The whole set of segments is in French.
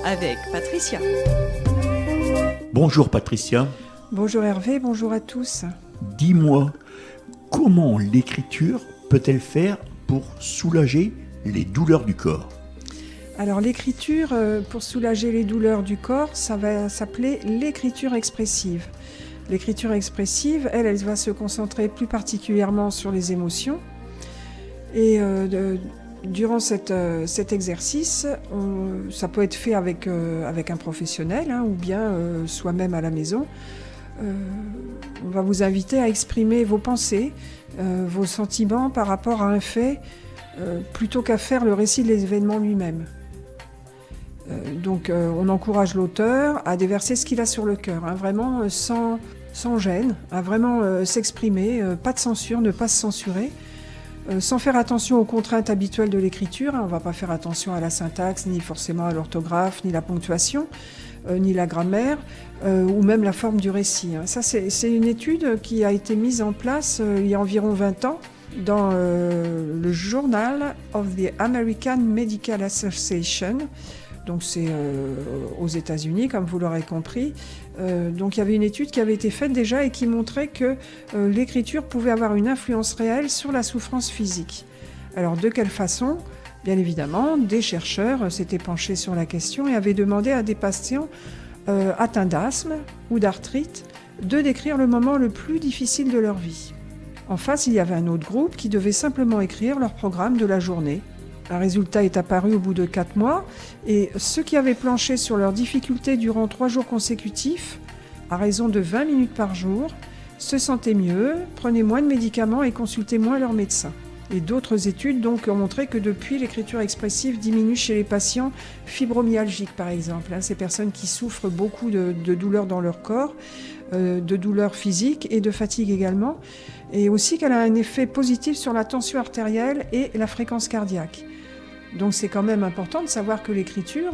avec Patricia. Bonjour Patricia. Bonjour Hervé, bonjour à tous. Dis-moi, comment l'écriture peut-elle faire pour soulager les douleurs du corps ? Alors l'écriture, pour soulager les douleurs du corps, ça va s'appeler l'écriture expressive. L'écriture expressive, elle va se concentrer plus particulièrement sur les émotions. Et durant cet exercice, ça peut être fait avec un professionnel ou bien soi-même à la maison. On va vous inviter à exprimer vos pensées, vos sentiments par rapport à un fait, plutôt qu'à faire le récit de l'événement lui-même. Donc on encourage l'auteur à déverser ce qu'il a sur le cœur, vraiment sans gêne, à vraiment s'exprimer, pas de censure, ne pas se censurer, sans faire attention aux contraintes habituelles de l'écriture. On ne va pas faire attention à la syntaxe, ni forcément à l'orthographe, ni la ponctuation, ni la grammaire, ou même la forme du récit. Ça, c'est une étude qui a été mise en place il y a environ 20 ans dans le Journal of the American Medical Association. Donc c'est aux États-Unis, comme vous l'aurez compris. Donc il y avait une étude qui avait été faite déjà et qui montrait que l'écriture pouvait avoir une influence réelle sur la souffrance physique. Alors de quelle façon ? Bien évidemment, des chercheurs s'étaient penchés sur la question et avaient demandé à des patients atteints d'asthme ou d'arthrite de décrire le moment le plus difficile de leur vie. En face, il y avait un autre groupe qui devait simplement écrire leur programme de la journée. Un résultat est apparu au bout de 4 mois et ceux qui avaient planché sur leurs difficultés durant 3 jours consécutifs, à raison de 20 minutes par jour, se sentaient mieux, prenaient moins de médicaments et consultaient moins leur médecin. Et d'autres études donc ont montré que depuis, l'écriture expressive diminue chez les patients fibromyalgiques par exemple, ces personnes qui souffrent beaucoup de douleurs dans leur corps, de douleurs physiques et de fatigue également, et aussi qu'elle a un effet positif sur la tension artérielle et la fréquence cardiaque. Donc c'est quand même important de savoir que l'écriture,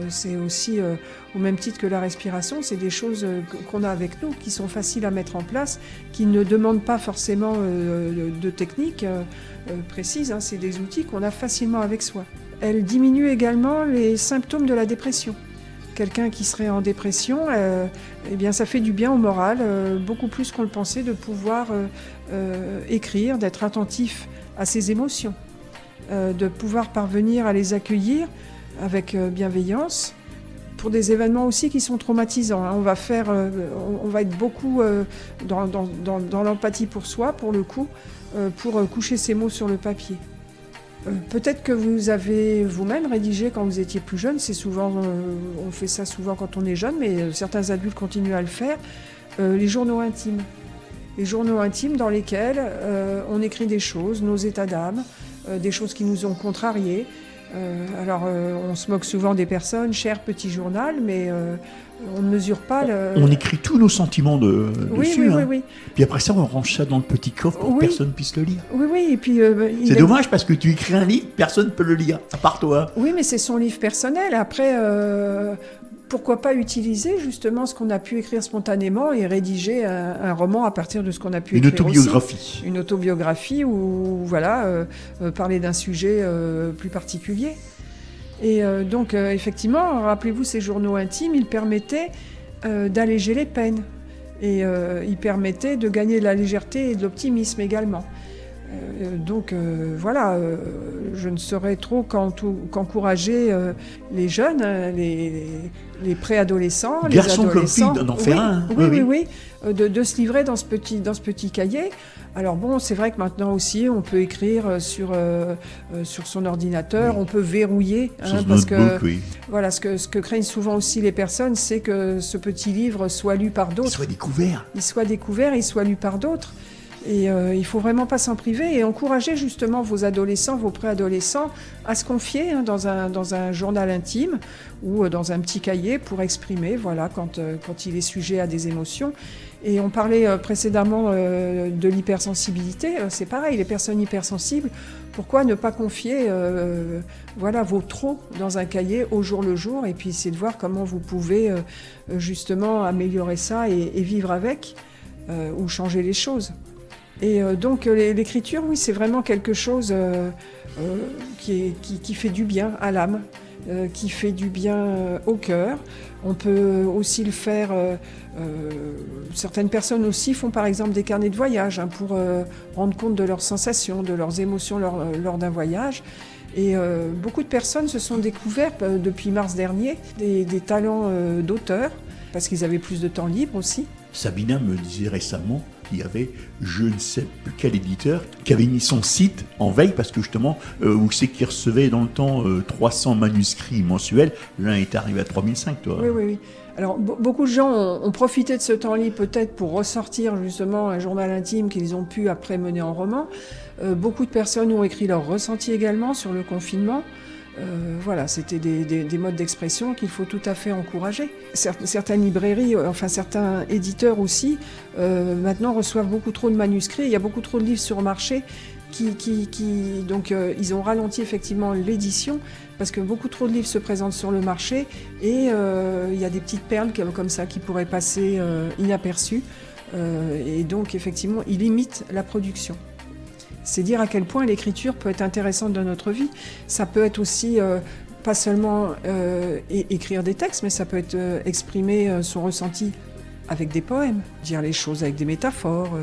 c'est aussi, au même titre que la respiration, c'est des choses qu'on a avec nous, qui sont faciles à mettre en place, qui ne demandent pas forcément de technique précise, c'est des outils qu'on a facilement avec soi. Elle diminue également les symptômes de la dépression. Quelqu'un qui serait en dépression, eh bien ça fait du bien au moral, beaucoup plus qu'on le pensait, de pouvoir écrire, d'être attentif à ses émotions. De pouvoir parvenir à les accueillir avec bienveillance pour des événements aussi qui sont traumatisants. On va être beaucoup dans l'empathie pour soi, pour le coup, pour coucher ces mots sur le papier. Peut-être que vous avez vous-même rédigé quand vous étiez plus jeune, c'est souvent, on fait ça souvent quand on est jeune, mais certains adultes continuent à le faire, les journaux intimes. Les journaux intimes dans lesquels on écrit des choses, nos états d'âme, des choses qui nous ont contrariés. Alors on se moque souvent des personnes, cher petit journal, mais on ne mesure pas On écrit tous nos sentiments dessus. Oui. Puis après ça, on range ça dans le petit coffre pour que personne puisse le lire. Oui, et puis... c'est dommage parce que tu écris un livre, personne ne peut le lire, à part toi. Oui, mais c'est son livre personnel. Après... pourquoi pas utiliser justement ce qu'on a pu écrire spontanément et rédiger un roman à partir de ce qu'on a pu écrire aussi. Une autobiographie ou parler d'un sujet plus particulier. Et donc effectivement, rappelez-vous, ces journaux intimes, ils permettaient d'alléger les peines et ils permettaient de gagner de la légèreté et de l'optimisme également. Je ne saurais trop qu'encourager les jeunes, les préadolescents, les adolescents. D'en faire un. Oui, de se livrer dans ce petit cahier. Alors bon, c'est vrai que maintenant aussi, on peut écrire sur son ordinateur, on peut verrouiller, parce que voilà, ce que craignent souvent aussi les personnes, c'est que ce petit livre soit lu par d'autres. Il soit découvert, il soit lu par d'autres. Et il ne faut vraiment pas s'en priver et encourager justement vos adolescents, vos préadolescents à se confier dans un journal intime ou dans un petit cahier pour exprimer quand il est sujet à des émotions. Et on parlait précédemment de l'hypersensibilité. C'est pareil, les personnes hypersensibles, pourquoi ne pas confier vos trop dans un cahier au jour le jour et puis essayer de voir comment vous pouvez justement améliorer ça et vivre avec ou changer les choses. Et donc l'écriture, oui, c'est vraiment quelque chose qui fait du bien à l'âme. qui fait du bien au cœur. On peut aussi le faire, certaines personnes aussi font par exemple des carnets de voyage pour rendre compte de leurs sensations, de leurs émotions lors d'un voyage. Et beaucoup de personnes se sont découvertes depuis mars dernier des talents d'auteur, parce qu'ils avaient plus de temps libre aussi. Sabina me disait récemment qu'il y avait je ne sais plus quel éditeur qui avait mis son site en veille parce que justement, où c'est qu'il recevait dans le temps 300 manuscrits mensuels, l'un est arrivé à 3005, toi. Oui. Alors, beaucoup de gens ont profité de ce temps libre peut-être pour ressortir justement un journal intime qu'ils ont pu après mener en roman. Beaucoup de personnes ont écrit leurs ressentis également sur le confinement. Voilà, c'était des modes d'expression qu'il faut tout à fait encourager. Certaines librairies, certains éditeurs aussi, maintenant reçoivent beaucoup trop de manuscrits. Il y a beaucoup trop de livres sur le marché donc ils ont ralenti effectivement l'édition parce que beaucoup trop de livres se présentent sur le marché et il y a des petites perles comme ça qui pourraient passer inaperçues et donc effectivement ils limitent la production. C'est dire à quel point l'écriture peut être intéressante dans notre vie. Ça peut être aussi pas seulement écrire des textes, mais ça peut être exprimer son ressenti avec des poèmes, dire les choses avec des métaphores,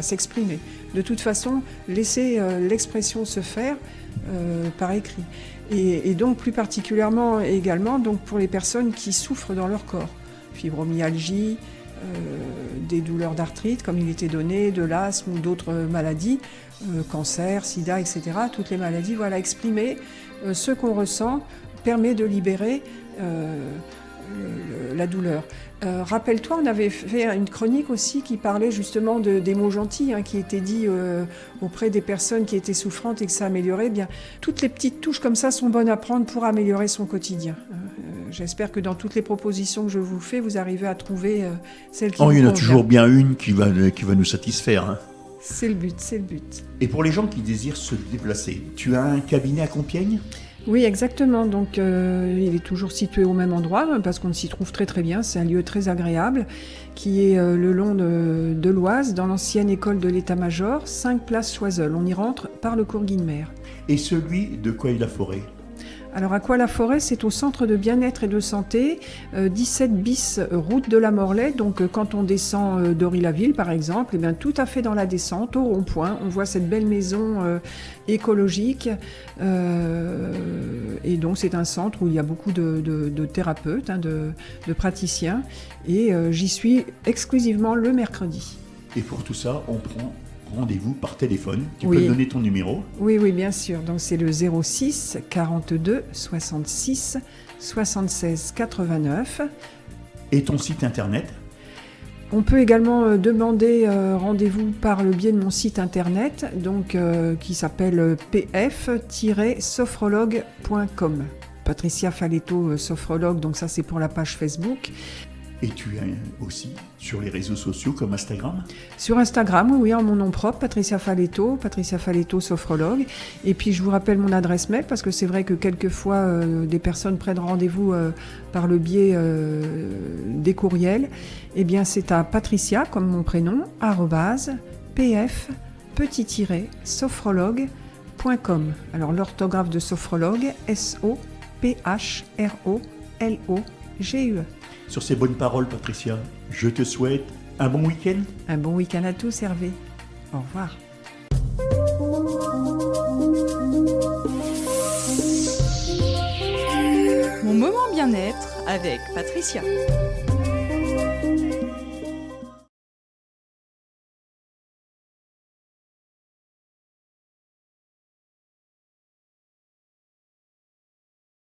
s'exprimer. De toute façon, laisser l'expression se faire par écrit. Et donc plus particulièrement également donc pour les personnes qui souffrent dans leur corps. Fibromyalgie, des douleurs d'arthrite comme il était donné, de l'asthme ou d'autres maladies, cancer, sida, etc. Toutes les maladies, exprimer ce qu'on ressent permet de libérer la douleur. Rappelle-toi, on avait fait une chronique aussi qui parlait justement des mots gentils qui étaient dits auprès des personnes qui étaient souffrantes et que ça améliorait. Bien, toutes les petites touches comme ça sont bonnes à prendre pour améliorer son quotidien. J'espère que dans toutes les propositions que je vous fais, vous arrivez à trouver celle qui vous convient. Il y en a toujours bien une qui va nous satisfaire. C'est le but. Et pour les gens qui désirent se déplacer, tu as un cabinet à Compiègne ? Oui, exactement. Donc, il est toujours situé au même endroit parce qu'on s'y trouve très très bien. C'est un lieu très agréable qui est le long de l'Oise, dans l'ancienne école de l'état-major, 5 place Choiseul. On y rentre par le cours Guilmer. Et celui de Coye-la-Forêt ? Alors, à Coye-la-Forêt, c'est au centre de bien-être et de santé, 17 bis route de la Morlaix. Donc, quand on descend d'Ory-la-Ville, par exemple, tout à fait dans la descente, au rond-point, on voit cette belle maison écologique. Et donc, c'est un centre où il y a beaucoup de thérapeutes, de praticiens. Et j'y suis exclusivement le mercredi. Et pour tout ça, on prend rendez-vous par téléphone. Tu peux me donner ton numéro ? Oui, bien sûr. Donc c'est le 06 42 66 76 89. Et ton site internet ? On peut également demander rendez-vous par le biais de mon site internet, donc qui s'appelle pf-sophrologue.com. Patricia Faletto, sophrologue, donc ça c'est pour la page Facebook. Et tu es aussi sur les réseaux sociaux comme Instagram ? Sur Instagram, oui, en mon nom propre, Patricia Faletto sophrologue. Et puis je vous rappelle mon adresse mail parce que c'est vrai que quelquefois des personnes prennent rendez-vous par le biais des courriels. Eh bien c'est à Patricia, comme mon prénom, @pf-sophrologue.com. Alors l'orthographe de sophrologue, SOPHROLOGUE. Sur ces bonnes paroles, Patricia, je te souhaite un bon week-end. Un bon week-end à tous, Hervé. Au revoir. Mon moment bien-être avec Patricia.